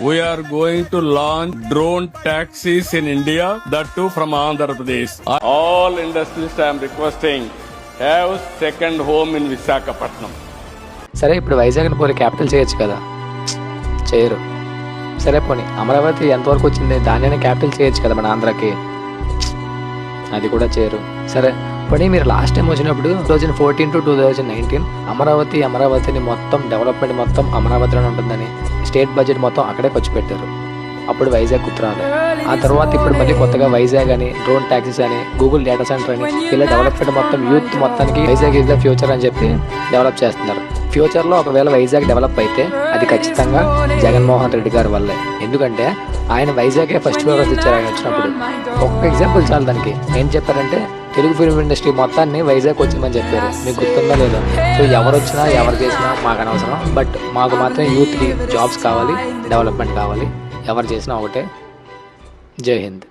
We are going to launch drone taxis in India, that too from Andhra Pradesh. All industries I am requesting have second home in Visakhapatnam. సరే ఇప్పుడు వైజాగ్ని పోయి capital చేయొచ్చు కదా, చేయరు. సరే పోనీ అమరావతి ఎంతవరకు వచ్చింది, దాన్ని క్యాపిటల్ చేయొచ్చు కదా మన ఆంధ్రాకి, అది కూడా చేయరు. సరే పోనీ మీరు లాస్ట్ టైం వచ్చినప్పుడు 2014 to 2019 అమరావతిని మొత్తం డెవలప్మెంట్ మొత్తం అమరావతిలోనే ఉంటుందని స్టేట్ బడ్జెట్ మొత్తం అక్కడే ఖర్చు పెట్టారు. అప్పుడు వైజాగ్ గుర్తురాదు. ఆ తర్వాత ఇప్పుడు మళ్ళీ కొత్తగా వైజాగ్ అని, డ్రోన్ ట్యాక్సీస్ అని, గూగుల్ డేటా సెంటర్ అని, ఇలా డెవలప్మెంట్ మొత్తం యూత్ మొత్తానికి వైజాగ్ ఈజ్ ద ఫ్యూచర్ అని చెప్పి డెవలప్ చేస్తున్నారు. ఫ్యూచర్లో ఒకవేళ వైజాగ్ డెవలప్ అయితే అది ఖచ్చితంగా జగన్మోహన్ రెడ్డి గారి వల్లే. ఎందుకంటే ఆయన వైజాగే ఫస్ట్ ఫేవరెట్ ఇచ్చారు. ఆయన వచ్చినప్పుడు ఒక్క ఎగ్జాంపుల్ చాలు దానికి. ఏం చెప్పారంటే తెలుగు ఫిల్మ్ ఇండస్ట్రీ మొత్తాన్ని వైజాగ్ వచ్చిందని చెప్పారు. మీకు గుర్తుందా లేదా? సో ఎవరు వచ్చినా ఎవరు చేసినా మాకు అనవసరం, బట్ మాకు మాత్రం యూత్కి జాబ్స్ కావాలి, డెవలప్మెంట్ కావాలి. ఎవరు చేసినా ఒకటే. జై హింద్.